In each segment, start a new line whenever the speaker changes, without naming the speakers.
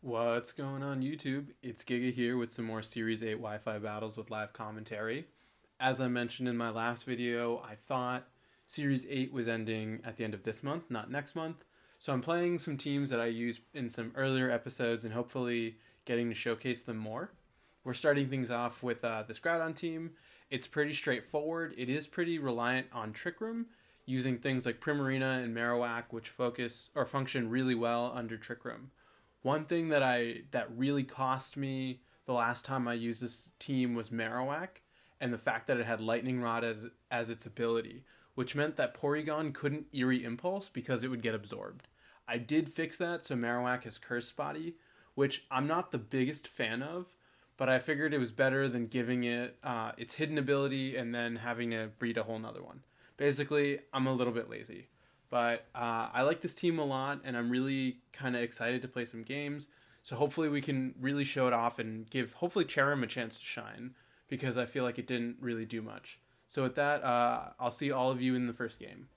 What's going on YouTube? It's Giga here with some more Series 8 Wi-Fi battles with live commentary. As I mentioned in my last video, I thought Series 8 was ending at the end of this month, not next month. So I'm playing some teams that I used in some earlier episodes and hopefully getting to showcase them more. We're starting things off with this Groudon team. It's pretty straightforward. It is pretty reliant on Trick Room, using things like Primarina and Marowak, which focus or function really well under Trick Room. One thing that really cost me the last time I used this team was Marowak, and the fact that it had Lightning Rod as its ability, which meant that Porygon couldn't Eerie Impulse because it would get absorbed. I did fix that, so Marowak has Curse Spotty, which I'm not the biggest fan of, but I figured it was better than giving it its hidden ability and then having to breed a whole nother one. Basically, I'm a little bit lazy. But I like this team a lot, and I'm really kind of excited to play some games. So hopefully we can really show it off and give hopefully Cherim a chance to shine, because I feel like it didn't really do much. So with that, I'll see all of you in the first game.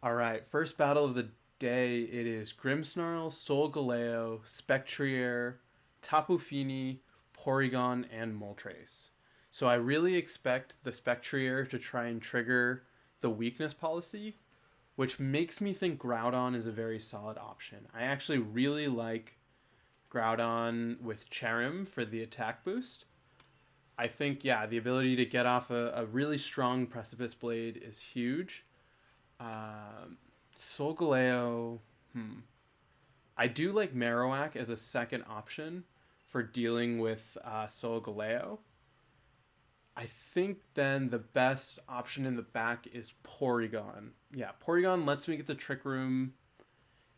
All right, first battle of the day. It is Grimmsnarl, Solgaleo, Spectrier, Tapu Fini, Porygon, and Moltres. So I really expect the Spectrier to try and trigger the weakness policy, which makes me think Groudon is a very solid option. I actually really like Groudon with Cherim for the attack boost. I think, yeah, the ability to get off a really strong Precipice Blade is huge. Solgaleo, I do like Marowak as a second option for dealing with Solgaleo. I think then the best option in the back is Porygon. Yeah, Porygon lets me get the Trick Room.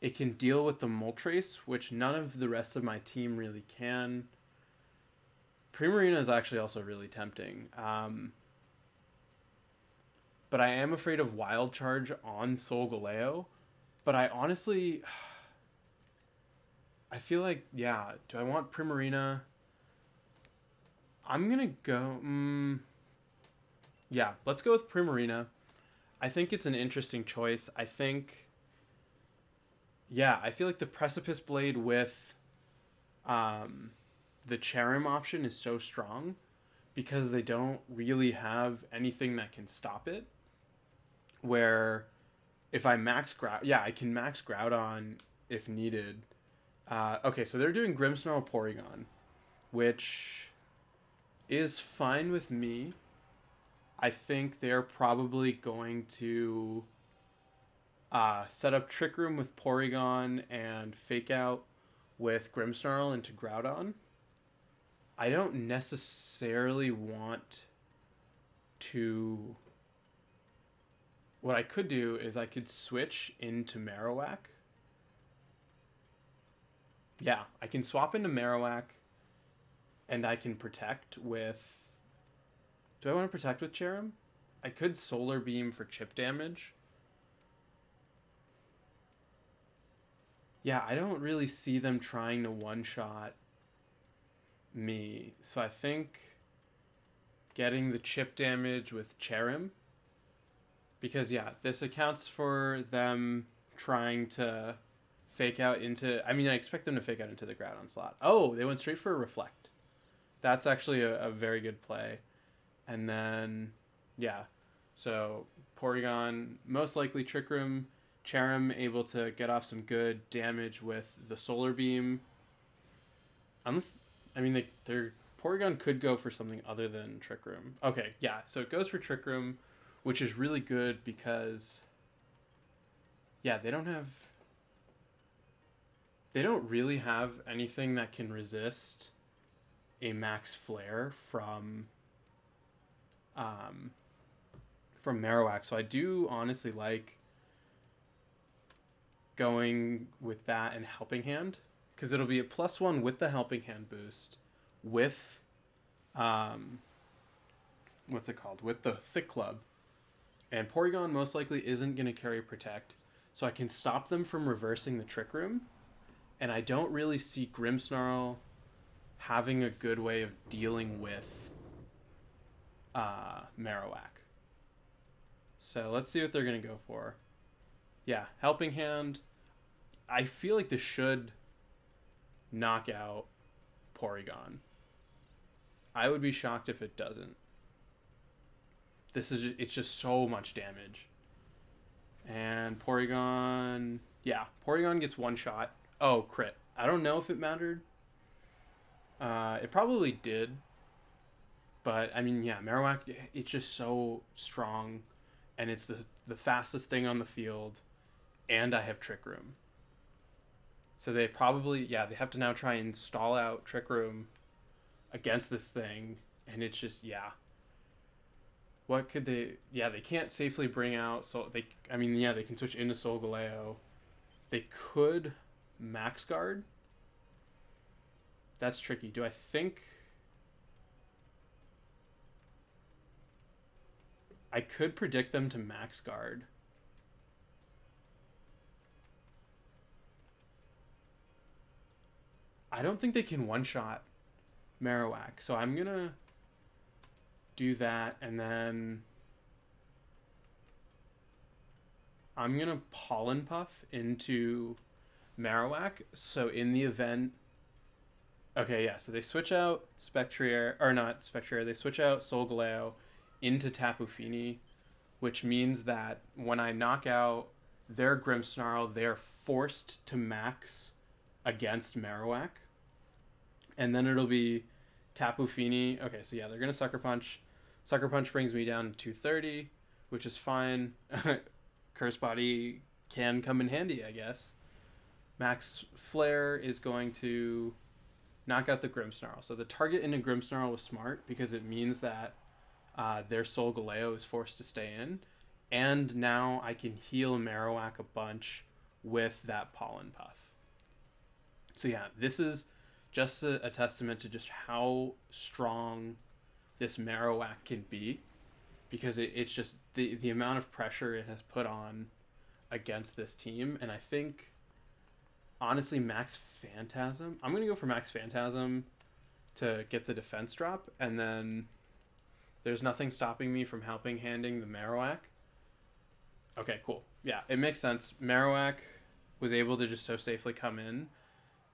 It can deal with the Moltres, which none of the rest of my team really can. Primarina is actually also really tempting. But I am afraid of Wild Charge on Solgaleo. But I honestly, I feel like, yeah, do I want Primarina? I'm going to go, yeah, let's go with Primarina. I think it's an interesting choice. I think, yeah, I feel like the Precipice Blade with the Cherim option is so strong because they don't really have anything that can stop it. Where if I max Groudon, yeah, I can max Groudon if needed. Okay, so they're doing Grimmsnarl Porygon, which is fine with me. I think they're probably going to set up Trick Room with Porygon and Fake Out with Grimmsnarl into Groudon. I don't necessarily want to. What I could do is I could switch into Marowak. Yeah, I can swap into Marowak and I can protect with. Do I want to protect with Cherim? I could Solar Beam for chip damage. Yeah, I don't really see them trying to one-shot me. So I think getting the chip damage with Cherim. Because, yeah, this accounts for them trying to fake out into... I mean, I expect them to fake out into the Groudon slot. Oh, they went straight for a Reflect. That's actually a very good play. And then, yeah. So, Porygon, most likely Trick Room. Cherim able to get off some good damage with the Solar Beam. Unless, I mean, their Porygon could go for something other than Trick Room. Okay, yeah. So it goes for Trick Room, which is really good because, yeah, they don't really have anything that can resist a Max Flare from Marowak. So I do honestly like going with that and Helping Hand, because it'll be a +1 with the Helping Hand boost with what's it called, with the Thick Club, and Porygon most likely isn't going to carry Protect, so I can stop them from reversing the Trick Room, and I don't really see Grimmsnarl having a good way of dealing with Marowak. So let's see what they're going to go for. Yeah, Helping Hand. I feel like this should knock out Porygon. I would be shocked if it doesn't. It's just so much damage. And Porygon, yeah, Porygon gets one shot. Oh, crit. I don't know if it mattered. It probably did. But, I mean, yeah, Marowak, it's just so strong. And it's the fastest thing on the field. And I have Trick Room. So they probably, yeah, they have to now try and stall out Trick Room against this thing. And it's just, yeah. What could they... Yeah, they can't safely bring out... So they... I mean, yeah, they can switch into Solgaleo. They could Max Guard. That's tricky. Do I think... I could predict them to Max Guard. I don't think they can one-shot Marowak. So I'm going to do that, and then I'm going to Pollen Puff into Marowak. So in the event... Okay, yeah, so they switch out Spectrier, or not Spectrier, they switch out Solgaleo into Tapu Fini, which means that when I knock out their Grimmsnarl, they're forced to max against Marowak. And then it'll be Tapu Fini. Okay, so yeah, they're going to Sucker Punch. Sucker Punch brings me down to 230, which is fine. Curse Body can come in handy, I guess. Max Flare is going to knock out the Grimmsnarl. So the target into Grimmsnarl was smart because it means that their Solgaleo is forced to stay in. And now I can heal Marowak a bunch with that Pollen Puff. So yeah, this is just a testament to just how strong this Marowak can be, because it's just the amount of pressure it has put on against this team. And I think, honestly, Max Phantasm... I'm going to go for Max Phantasm to get the defense drop, and then there's nothing stopping me from helping handing the Marowak. Okay, cool. Yeah, it makes sense. Marowak was able to just so safely come in,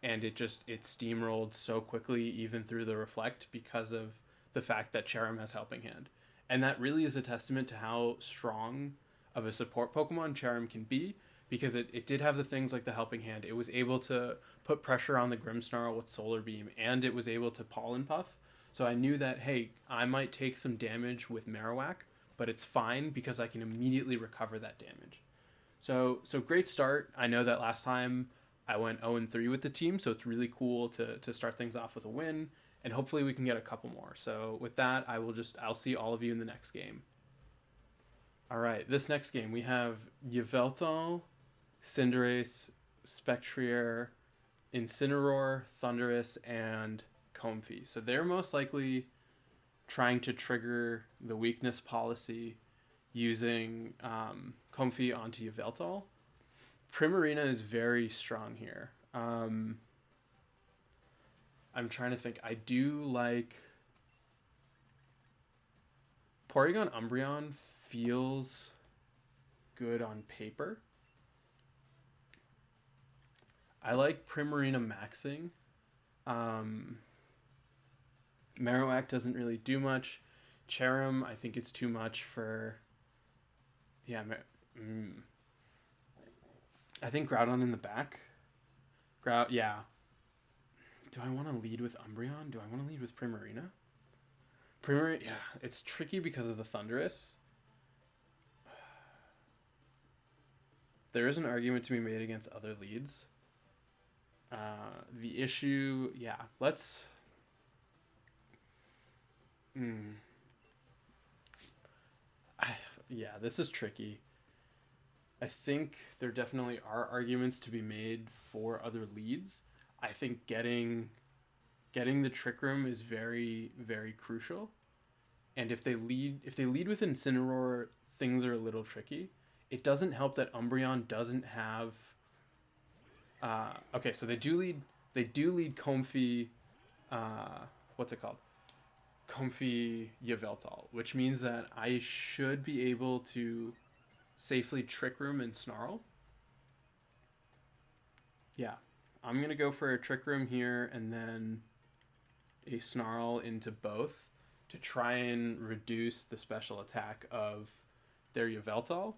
and it steamrolled so quickly even through the Reflect because of the fact that Cherrim has Helping Hand. And that really is a testament to how strong of a support Pokemon Cherrim can be, because it did have the things like the Helping Hand. It was able to put pressure on the Grimmsnarl with Solar Beam, and it was able to Pollen Puff. So I knew that, hey, I might take some damage with Marowak, but it's fine because I can immediately recover that damage. So great start. I know that last time I went 0-3 with the team, so it's really cool to start things off with a win, and hopefully we can get a couple more. So with that, I'll see all of you in the next game. All right, this next game we have Yveltal, Cinderace, Spectrier, Incineroar, Thundurus, and Comfey. So they're most likely trying to trigger the weakness policy using Comfey onto Yveltal. Primarina is very strong here. I'm trying to think. I do like... Porygon Umbreon feels good on paper. I like Primarina maxing. Marowak doesn't really do much. Cherrim, I think it's too much for... Yeah, I think Groudon in the back. Yeah. Do I want to lead with Umbreon? Do I want to lead with Primarina? Primarina, yeah, it's tricky because of the Thundurus. There is an argument to be made against other leads. The issue, yeah, let's... Yeah, this is tricky. I think there definitely are arguments to be made for other leads. I think getting the Trick Room is very, very crucial. And if they lead with Incineroar, things are a little tricky. It doesn't help that Umbreon doesn't have... okay, so they do lead Comfey... what's it called? Comfey Yveltal, which means that I should be able to safely Trick Room and Snarl. Yeah. I'm going to go for a Trick Room here and then a Snarl into both to try and reduce the special attack of their Yveltal.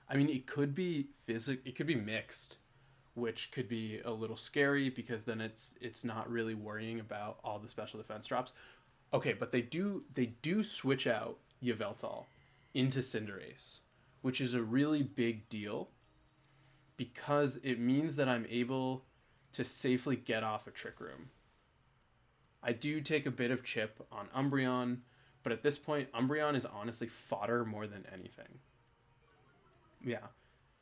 I mean, it could be it could be mixed, which could be a little scary because then it's not really worrying about all the special defense drops. Okay, but they do switch out Yveltal into Cinderace, which is a really big deal because it means that I'm able to safely get off a Trick Room. I do take a bit of chip on Umbreon, but at this point, Umbreon is honestly fodder more than anything. Yeah,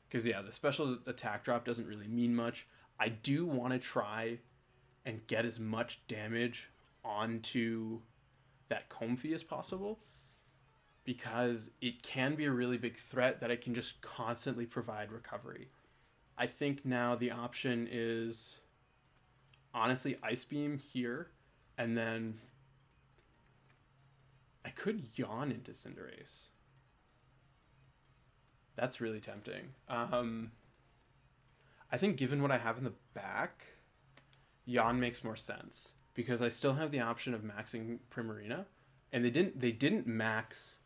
because yeah, the special attack drop doesn't really mean much. I do want to try and get as much damage onto that Comfey as possible because it can be a really big threat that it can just constantly provide recovery. I think now the option is honestly Ice Beam here, and then I could yawn into Cinderace. That's really tempting. I think given what I have in the back, yawn makes more sense because I still have the option of maxing Primarina, and they didn't max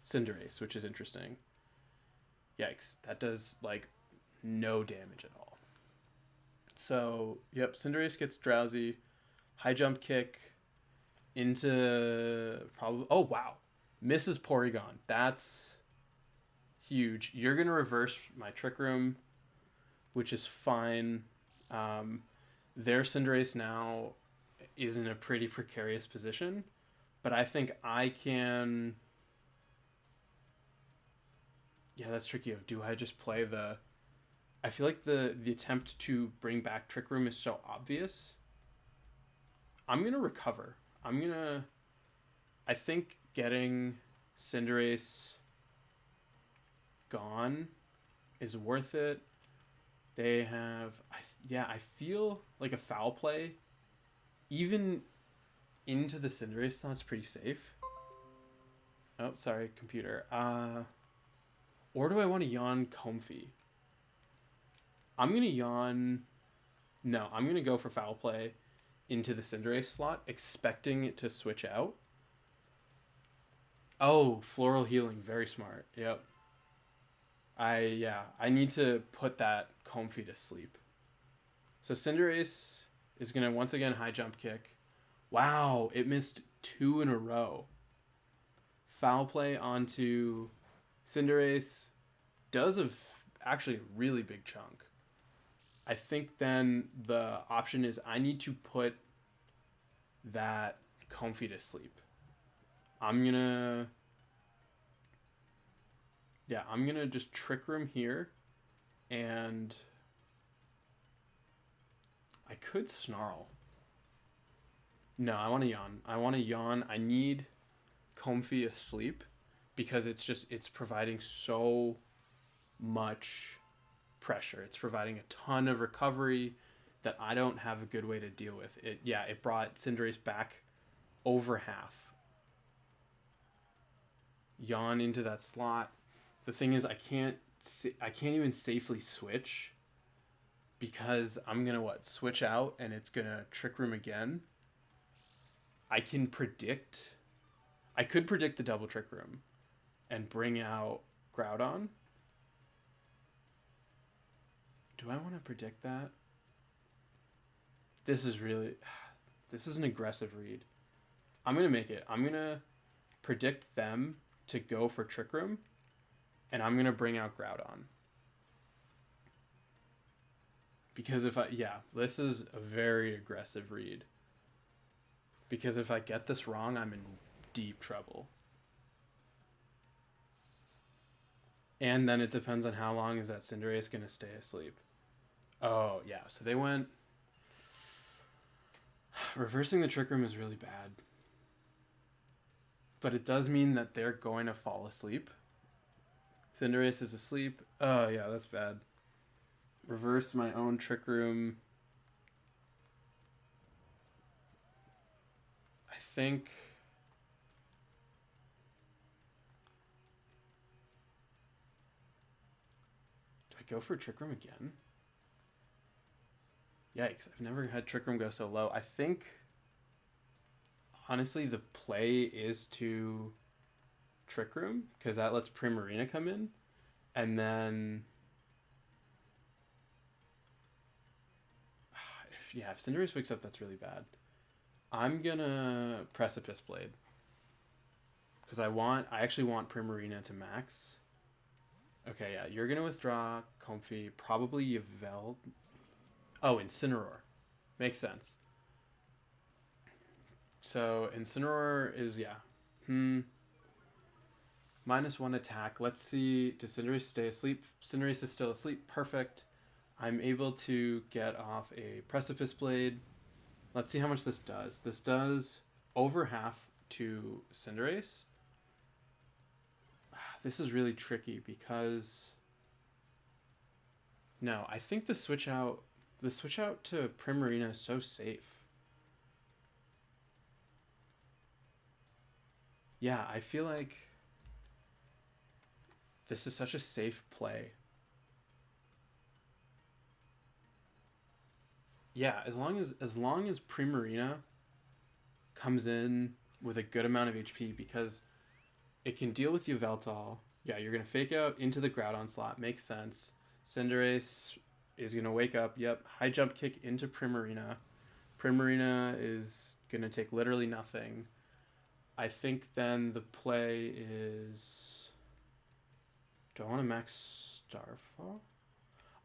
Cinderace, which is interesting. Yikes, that does like no damage at all. So yep, Cinderace gets Drowsy, high jump kick into probably, oh wow, misses Porygon. That's huge. You're gonna reverse my Trick Room, which is fine. Their Cinderace now is in a pretty precarious position, but I think I can. Yeah, that's tricky. Do I just play the? I feel like the attempt to bring back Trick Room is so obvious. I'm gonna recover. I think getting Cinderace gone is worth it. They have, I feel like a foul play, even into the Cinderace, that's pretty safe. Oh, sorry, computer. Or do I want to yawn Comfey? I'm gonna yawn. No, I'm gonna go for foul play into the Cinderace slot, expecting it to switch out. Oh, Floral Healing, very smart. Yep. I need to put that Comfey to sleep. So Cinderace is gonna once again high jump kick. Wow, it missed 2 in a row. Foul play onto Cinderace does actually a really big chunk. I think then the option is I need to put that Comfey to sleep. I'm gonna just Trick Room here, and I could Snarl. No, I want to yawn. I need Comfey asleep because it's providing so much pressure. It's providing a ton of recovery that I don't have a good way to deal with. It brought Cinderace back over half. Yawn into that slot. The thing is, I can't even safely switch because I'm gonna switch out and it's gonna Trick Room again. I could predict the double Trick Room and bring out Groudon. Do I want to predict that? This is an aggressive read. I'm gonna make it. I'm gonna predict them to go for Trick Room, and I'm gonna bring out Groudon. Because this is a very aggressive read. Because if I get this wrong, I'm in deep trouble. And then it depends on how long is that Cinderace gonna stay asleep. Oh yeah, so they went. Reversing the Trick Room is really bad. But it does mean that they're going to fall asleep. Cinderace is asleep. Oh yeah, that's bad. Reverse my own Trick Room. I think. Do I go for Trick Room again? Yikes, I've never had Trick Room go so low. I think, honestly, the play is to Trick Room, because that lets Primarina come in. And then, if Cinderace wakes up, that's really bad. I'm gonna Precipice Blade. Because I actually want Primarina to max. Okay, yeah, you're gonna withdraw Comfey, probably Yveltal. Oh, Incineroar. Makes sense. So Incineroar is, yeah. -1 attack. Let's see. Does Cinderace stay asleep? Cinderace is still asleep. Perfect. I'm able to get off a Precipice Blade. Let's see how much this does. This does over half to Cinderace. This is really tricky because... No, I think the switch out to Primarina is so safe. Yeah, I feel like this is such a safe play. Yeah, as long as Primarina comes in with a good amount of HP, because it can deal with Yveltal. Yeah, you're gonna fake out into the Groudon slot. Makes sense. Cinderace is gonna wake up. Yep, high jump kick into Primarina. Primarina is gonna take literally nothing. I think then the play is... Do I want to max Starfall?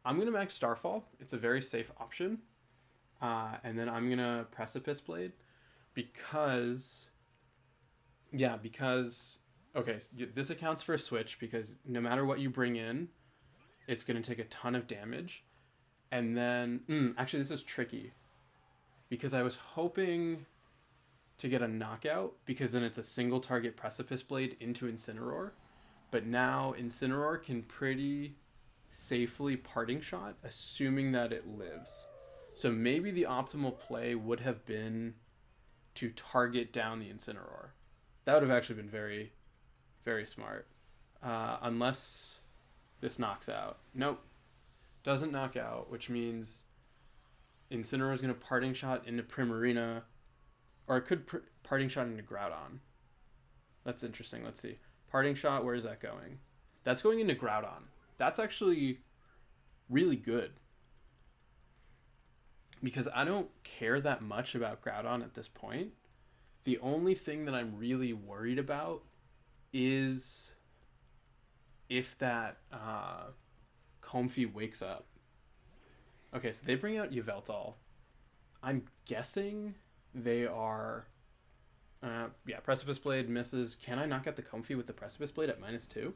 I'm going to max Starfall. It's a very safe option. And then I'm going to Precipice Blade. Because... Yeah, because... Okay, this accounts for a switch, because no matter what you bring in, it's going to take a ton of damage. And then... actually, this is tricky. Because I was hoping to get a knockout, because then it's a single target Precipice Blade into Incineroar. But now Incineroar can pretty safely Parting Shot, assuming that it lives. So maybe the optimal play would have been to target down the Incineroar. That would have actually been very, very smart. Unless this knocks out. Nope. Doesn't knock out, which means Incineroar is going to Parting Shot into Primarina. Or it could Parting Shot into Groudon. That's interesting. Let's see. Parting Shot, where is that going? That's going into Groudon. That's actually really good. Because I don't care that much about Groudon at this point. The only thing that I'm really worried about is if that Comfey wakes up. Okay, so they bring out Yveltal. I'm guessing they are... yeah, Precipice Blade misses. Can I knock out the Comfey with the Precipice Blade at -2?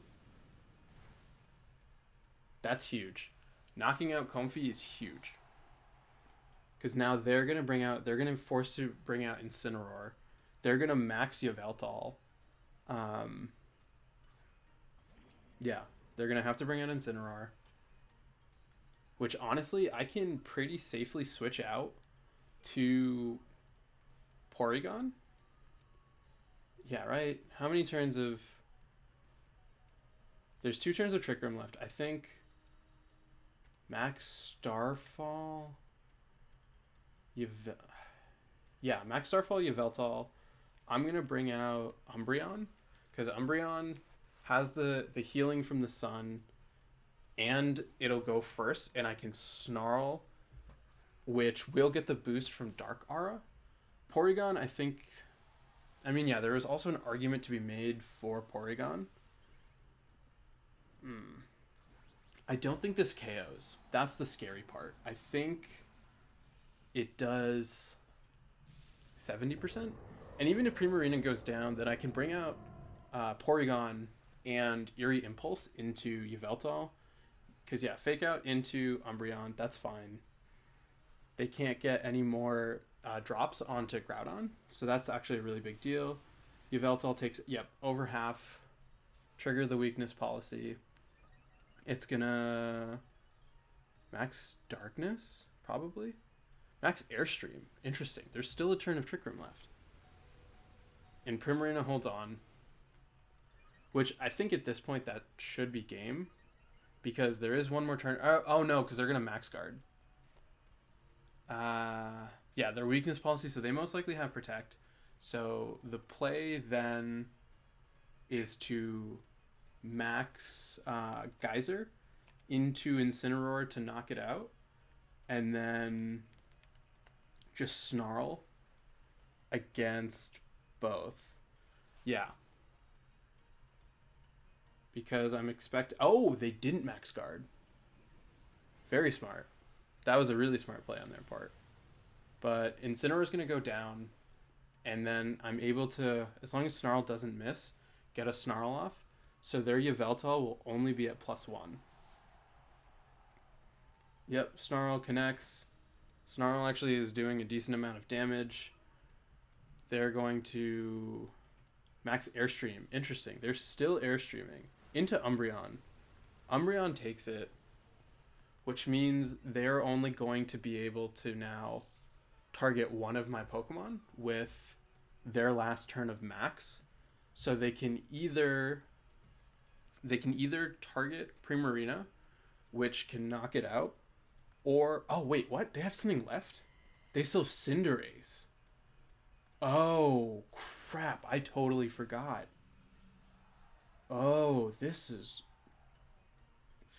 That's huge. Knocking out Comfey is huge. Because now they're going to force to bring out Incineroar. They're going to max Yveltal. Yeah, they're going to have to bring out Incineroar. Which, honestly, I can pretty safely switch out to Porygon. Yeah, right? How many turns of... There's 2 turns of Trick Room left. I think... Max Starfall... Yeah, Max Starfall Yveltal. I'm going to bring out Umbreon. Because Umbreon has the healing from the sun. And it'll go first. And I can Snarl, which will get the boost from Dark Aura. Porygon, I think... I mean, yeah, there is also an argument to be made for Porygon. I don't think this KOs. That's the scary part. I think it does 70%. And even if Primarina goes down, then I can bring out Porygon and Eerie Impulse into Yveltal. Because, yeah, Fake Out into Umbreon, that's fine. They can't get any more... drops onto Groudon, so that's actually a really big deal. Yveltal takes, over half. Trigger the weakness policy. It's gonna max Darkness, probably. Max Airstream. Interesting. There's still a turn of Trick Room left. And Primarina holds on. Which I think at this point that should be game. Because there is one more turn. Oh no, because they're gonna max guard. Yeah, their weakness policy, so they most likely have Protect. So the play then is to max Geyser into Incineroar to knock it out, and then just Snarl against both. Yeah. Because I'm Oh, they didn't max guard. Very smart. That was a really smart play on their part. But Incineroar is going to go down, and then I'm able to, as long as Snarl doesn't miss, get a Snarl off. So their Yveltal will only be at +1. Yep, Snarl connects. Snarl actually is doing a decent amount of damage. They're going to max Airstream. Interesting. They're still Airstreaming into Umbreon. Umbreon takes it, which means they're only going to be able to now target one of my Pokemon with their last turn of max. So they can either target Primarina, which can knock it out, or oh wait, what? They have something left? They still have Cinderace. Oh crap, I totally forgot. Oh, this is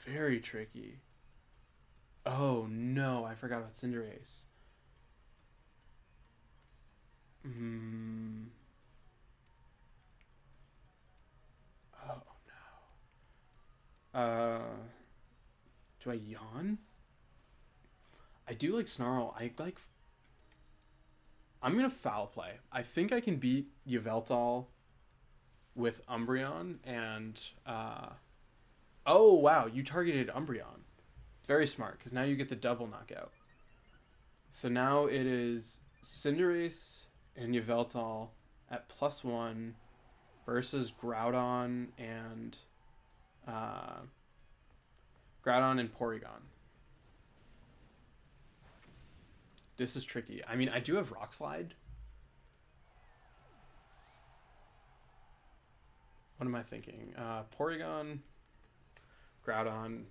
very tricky. Oh no, I forgot about Cinderace. Oh no. Do I yawn? I do like Snarl. I'm gonna foul play. I think I can beat Yveltal with Umbreon and oh wow, you targeted Umbreon. Very smart, because now you get the double knockout. So now it is Cinderace and Yveltal at +1 versus uh, Groudon and Porygon. This is tricky. I mean, I do have Rock Slide. What am I thinking? Porygon, Groudon.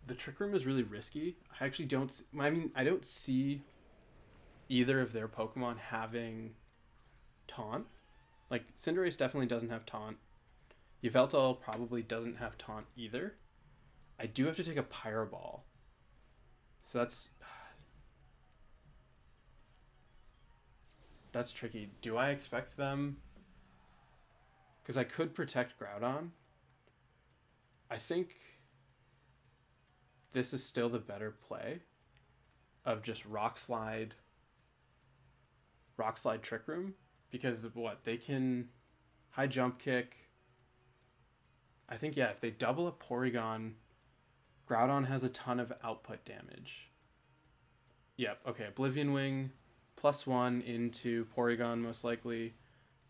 The Trick Room is really risky. I actually don't. I mean, I don't see either of their Pokemon having Taunt. Like Cinderace definitely doesn't have Taunt. Yveltal probably doesn't have Taunt either. I do have to take a Pyro Ball. So that's tricky. Do I expect them? Because I could protect Groudon. I think this is still the better play of just Rock Slide Trick Room, because what they can high jump kick. I think yeah, if they double a Porygon, Groudon has a ton of output damage. Yep, okay, Oblivion Wing +1 into Porygon most likely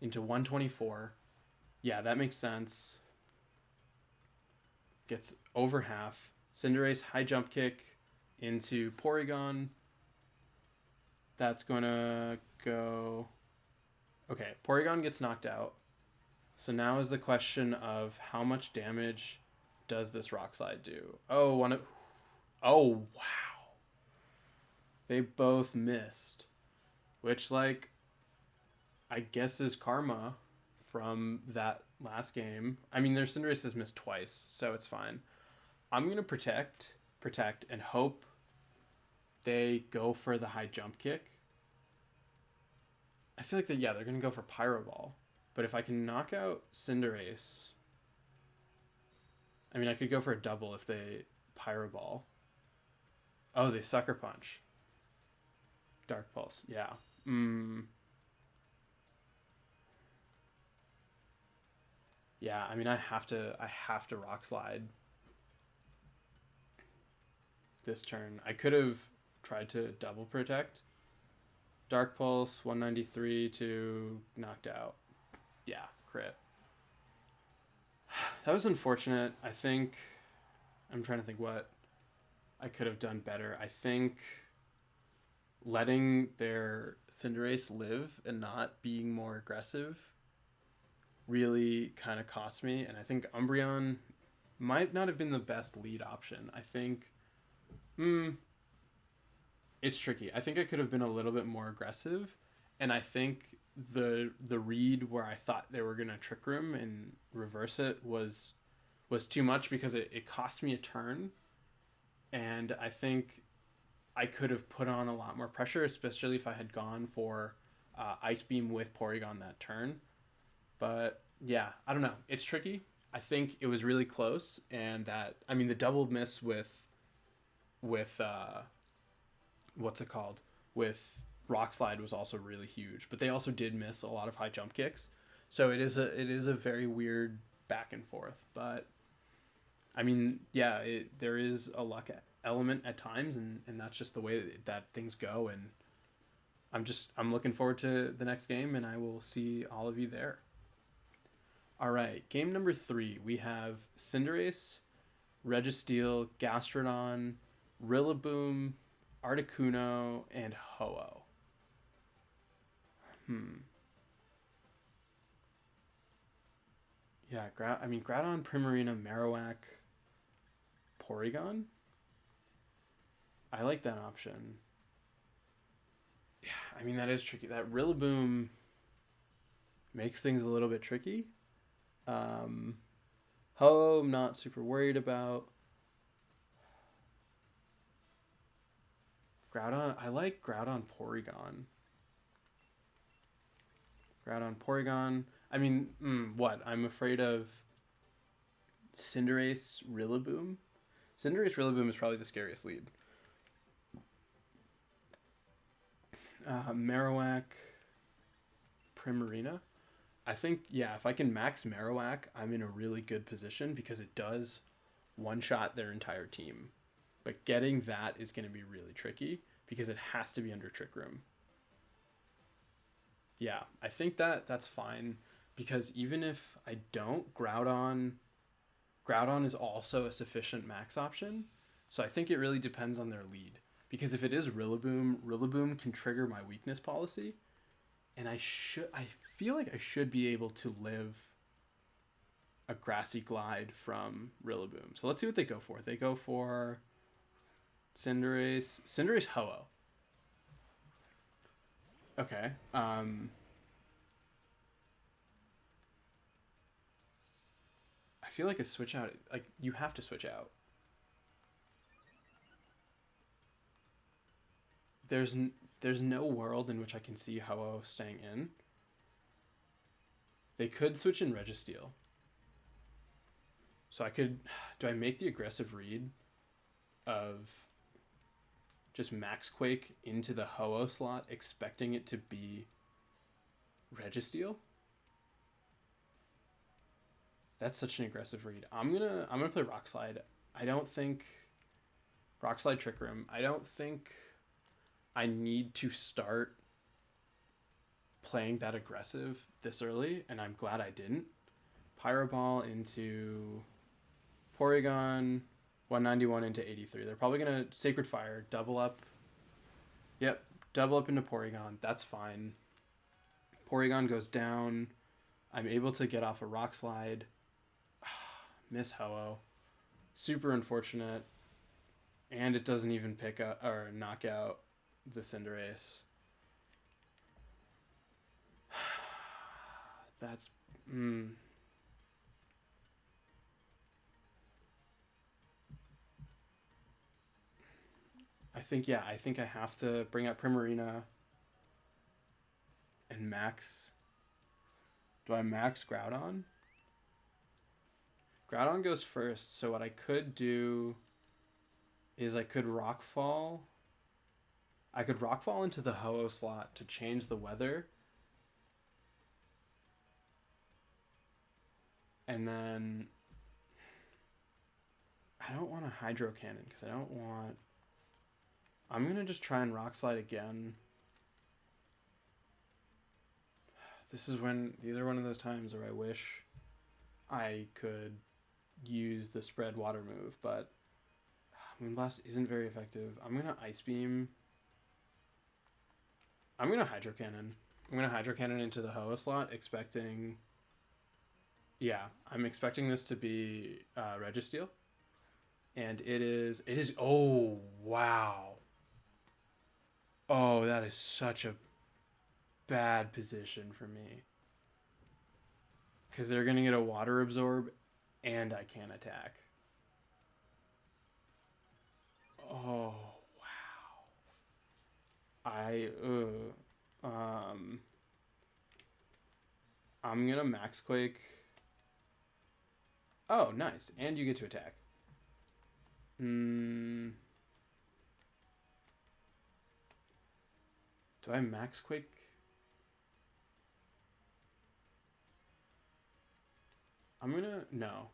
into 124. Yeah, that makes sense. Gets over half. Cinderace high jump kick into Porygon. That's gonna go. Okay, Porygon gets knocked out. So now is the question of how much damage does this Rock Slide do? Oh, oh wow. They both missed. Which, like, I guess is karma from that last game. I mean, their Cinderace has missed twice, so it's fine. I'm going to protect, and hope they go for the high jump kick. I feel like they're going to go for Pyro Ball. But if I can knock out Cinderace, I mean, I could go for a double if they Pyro Ball. Oh, they Sucker Punch. Dark Pulse, yeah. Yeah, I mean, I have to Rock Slide this turn. I could have tried to double protect. Dark Pulse, 193 to knocked out. Yeah, crit. That was unfortunate. I think I'm trying to think what I could have done better. I think letting their Cinderace live and not being more aggressive really kind of cost me, and I think Umbreon might not have been the best lead option. I think It's tricky. I think I could have been a little bit more aggressive, and I think the read where I thought they were gonna Trick Room and reverse it was too much because it cost me a turn, and I think I could have put on a lot more pressure, especially if I had gone for Ice Beam with Porygon that turn. But yeah, I don't know. It's tricky. I think it was really close, and that I mean the double miss with what's it called with Rock Slide was also really huge, but they also did miss a lot of high jump kicks, so it is a very weird back and forth. But I mean, yeah, there is a luck element at times, and that's just the way that things go. And I'm looking forward to the next game, and I will see all of you there. All right, game number 3, we have Cinderace, Registeel, Gastrodon, Rillaboom, Articuno, and Ho-Oh. Yeah, Groudon, Primarina, Marowak, Porygon. I like that option. Yeah, I mean that is tricky. That Rillaboom makes things a little bit tricky. Ho, I'm not super worried about. Groudon, I like Groudon Porygon. Groudon Porygon. I mean, what? I'm afraid of Cinderace Rillaboom. Cinderace Rillaboom is probably the scariest lead. Marowak Primarina. I think, yeah, if I can max Marowak, I'm in a really good position because it does one-shot their entire team. But getting that is going to be really tricky because it has to be under Trick Room. Yeah, I think that's fine because even if I don't, Groudon is also a sufficient max option. So I think it really depends on their lead. Because if it is Rillaboom can trigger my weakness policy, and I feel like I should be able to live a Grassy Glide from Rillaboom. So let's see what they go for. They go for Cinderace Ho-Oh. Okay. I feel like a switch out, like you have to switch out. There's no world in which I can see Ho-Oh staying in. They could switch in Registeel. So I could, do I make the aggressive read of just Max Quake into the Ho-Oh slot, expecting it to be Registeel? That's such an aggressive read. I'm gonna play Rock Slide. I don't think Rock Slide Trick Room. I don't think I need to start playing that aggressive this early, and I'm glad I didn't. Pyro Ball into Porygon, 191 into 83. They're probably gonna Sacred Fire, double up. Yep, double up into Porygon. That's fine. Porygon goes down. I'm able to get off a Rock Slide. Miss Ho-Oh. Super unfortunate. And it doesn't even pick up or knock out the Cinderace. That's I think I have to bring out Primarina and max. Do I max Groudon? Groudon goes first, so what I could do is I could Rockfall. I could Rockfall into the Ho-Oh slot to change the weather. And then I don't want a Hydro Cannon because I don't want... I'm going to just try and Rock Slide again. These are one of those times where I wish I could use the spread water move, but Moonblast isn't very effective. I'm going to Ice Beam. I'm going to Hydro Cannon. I'm going to Hydro Cannon into the Ho-Oh slot, expecting... Yeah, I'm expecting this to be Registeel. And it is... Oh, wow. Oh, that is such a bad position for me. Because they're going to get a water absorb and I can't attack. Oh, wow. I'm going to Max Quake. Oh, nice. And you get to attack. Do I Max Quake? No.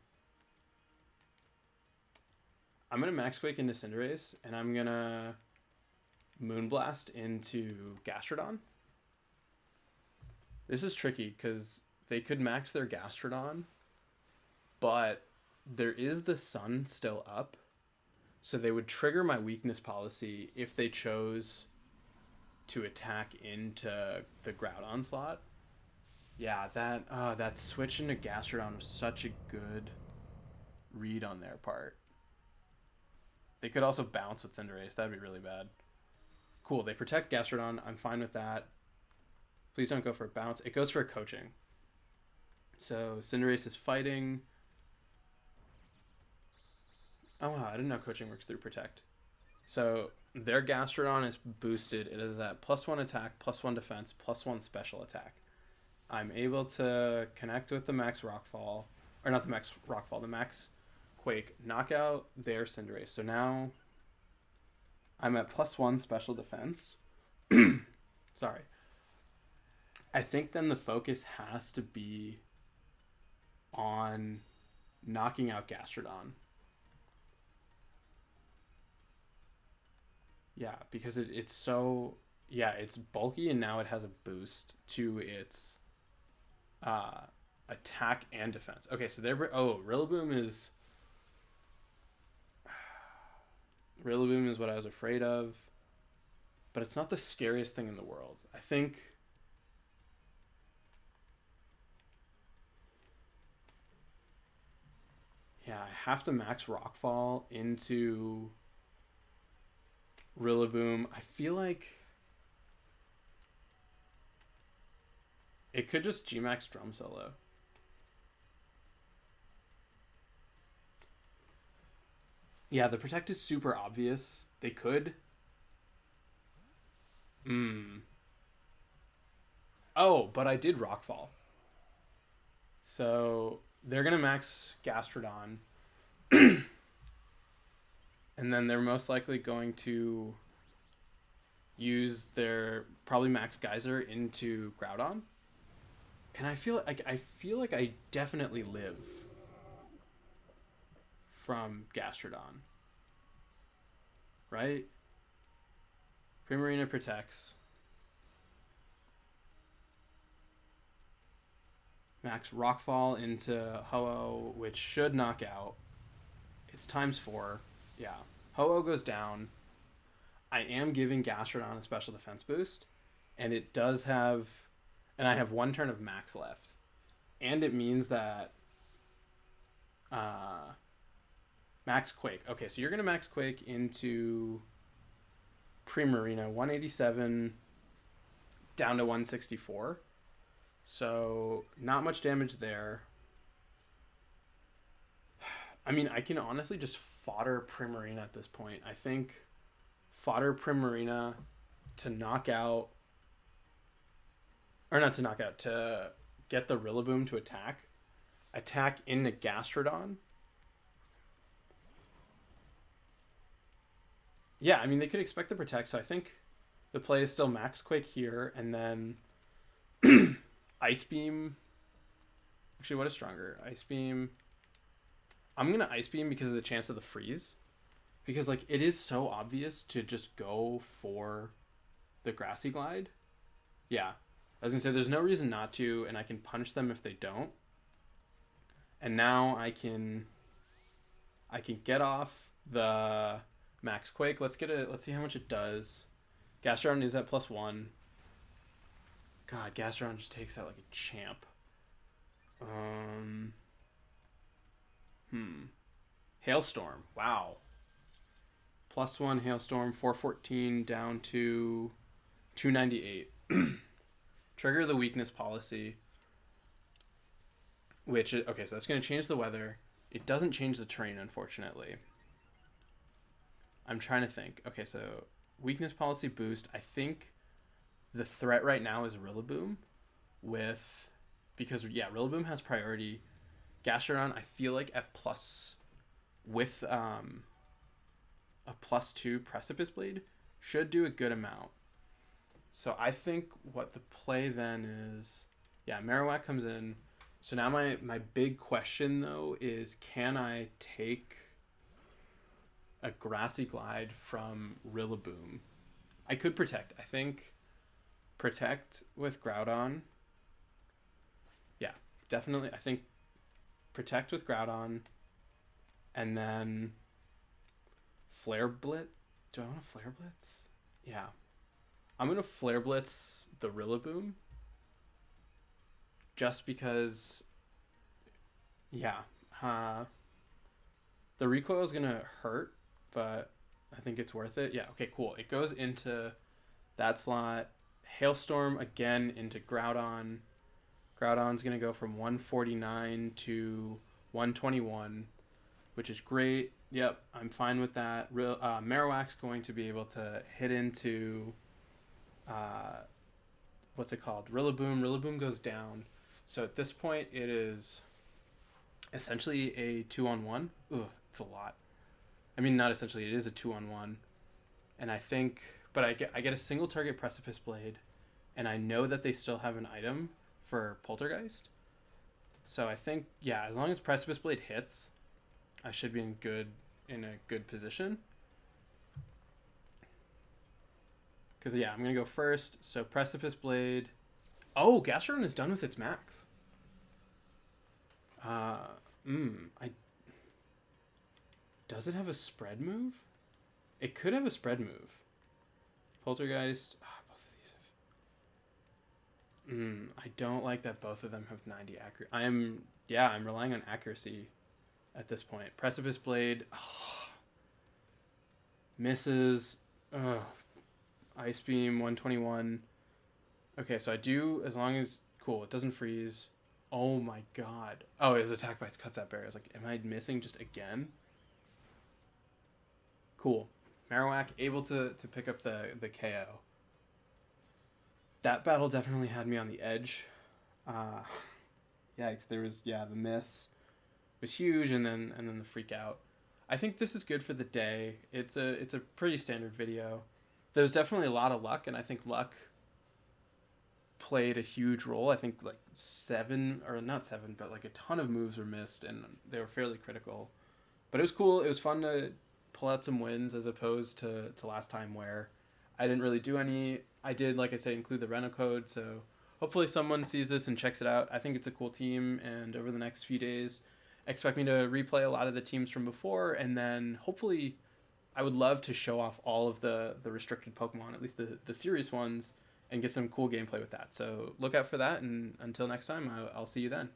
I'm gonna Max Quake into Cinderace, and I'm gonna Moonblast into Gastrodon. This is tricky, because they could max their Gastrodon, but there is the sun still up, so they would trigger my weakness policy if they chose to attack into the Groudon slot. Yeah, that switch into Gastrodon was such a good read on their part. They could also bounce with Cinderace. That'd be really bad. Cool, they protect Gastrodon. I'm fine with that. Please don't go for a bounce. It goes for a coaching. So Cinderace is fighting. Oh wow, I didn't know coaching works through protect. So their Gastrodon is boosted. It is at +1 attack, +1 defense, +1 special attack. I'm able to connect with the Max Rockfall, or not the Max Rockfall, the Max Quake, knock out their Cinderace. So now I'm at +1 special defense. Sorry. I think then the focus has to be on knocking out Gastrodon. Yeah, because it's so... Yeah, it's bulky, and now it has a boost to its attack and defense. Okay, so they're... Oh, Rillaboom is... Rillaboom is what I was afraid of. But it's not the scariest thing in the world. I think... Yeah, I have to max Rockfall into Rillaboom. I feel like it could just G-Max Drum Solo. Yeah, the protect is super obvious. They could. Oh, but I did Rockfall. So they're going to max Gastrodon. And then they're most likely going to use their probably Max Geyser into Groudon. And I feel like I definitely live from Gastrodon. Right? Primarina protects. Max Rockfall into Ho-Oh, which should knock out. It's ×4. Yeah. Ho-Oh goes down. I am giving Gastrodon a special defense boost. And it does have... And I have one turn of max left. And it means that... Max Quake. Okay, so you're going to Max Quake into Primarina. 187 down to 164. So, not much damage there. I mean, I can honestly just fodder Primarina at this point. I think fodder Primarina to knock out... Or not to knock out, to get the Rillaboom to attack. Attack into Gastrodon. Yeah, I mean, they could expect the protect, so I think the play is still Max Quake here, and then Ice Beam. Actually, what is stronger? Ice Beam. I'm going to Ice Beam because of the chance of the freeze. Because, like, it is so obvious to just go for the Grassy Glide. Yeah. I was going to say, there's no reason not to, and I can punish them if they don't. And now I can get off the Max Quake. Let's see how much it does. Gastrodon is at +1. God, Gastrodon just takes that like a champ. Hailstorm. Wow. +1 Hailstorm, 414 down to 298. Trigger the weakness policy, which is, okay, so that's going to change the weather. It doesn't change the terrain, unfortunately. I'm trying to think. Okay, so weakness policy boost. I think the threat right now is Rillaboom because Rillaboom has priority. Gastrodon, I feel like at plus with a +2 Precipice Blade should do a good amount. So I think what the play then is, Marowak comes in. So now my big question though is, can I take a Grassy Glide from Rillaboom? I could protect. I think protect with Groudon. Yeah, definitely. I think protect with Groudon, and then Flare Blitz. Do I want to Flare Blitz? Yeah. I'm going to Flare Blitz the Rillaboom. Just because, the recoil is going to hurt, but I think it's worth it. Yeah, okay, cool. It goes into that slot. Hailstorm again into Groudon. Groudon's going to go from 149 to 121, which is great. Yep, I'm fine with that. Marowak's going to be able to hit into, what's it called? Rillaboom. Rillaboom goes down. So at this point, it is essentially a 2-on-1. Ugh, it's a lot. I mean, not essentially, it is a 2-on-1. And I think, but I get a single target Precipice Blade, and I know that they still have an item for Poltergeist. So I think, as long as Precipice Blade hits, I should be in a good position. Because, I'm going to go first. So Precipice Blade. Oh, Gastrodon is done with its max. Does it have a spread move? It could have a spread move. Poltergeist. Both of these have. I don't like that both of them have 90 accuracy. I'm relying on accuracy at this point. Precipice Blade. Misses. Ice Beam 121. Okay, so I do, as long as, cool, it doesn't freeze. Oh my god. Oh, his attack bites cuts that barrier. I was like, am I missing just again? Cool. Marowak able to pick up the KO. That battle definitely had me on the edge. Yikes, there was, the miss was huge, and then the freak out. I think this is good for the day. It's a pretty standard video. There's definitely a lot of luck, and I think luck played a huge role. I think like 7, or not 7, but like a ton of moves were missed, and they were fairly critical. But it was cool. It was fun to pull out some wins as opposed to last time where I didn't really do any. I did, like I said, include the Reno code, so hopefully someone sees this and checks it out. I think it's a cool team, and over the next few days, expect me to replay a lot of the teams from before, and then hopefully I would love to show off all of the restricted Pokemon, at least the serious ones, and get some cool gameplay with that. So look out for that, and until next time, I'll see you then.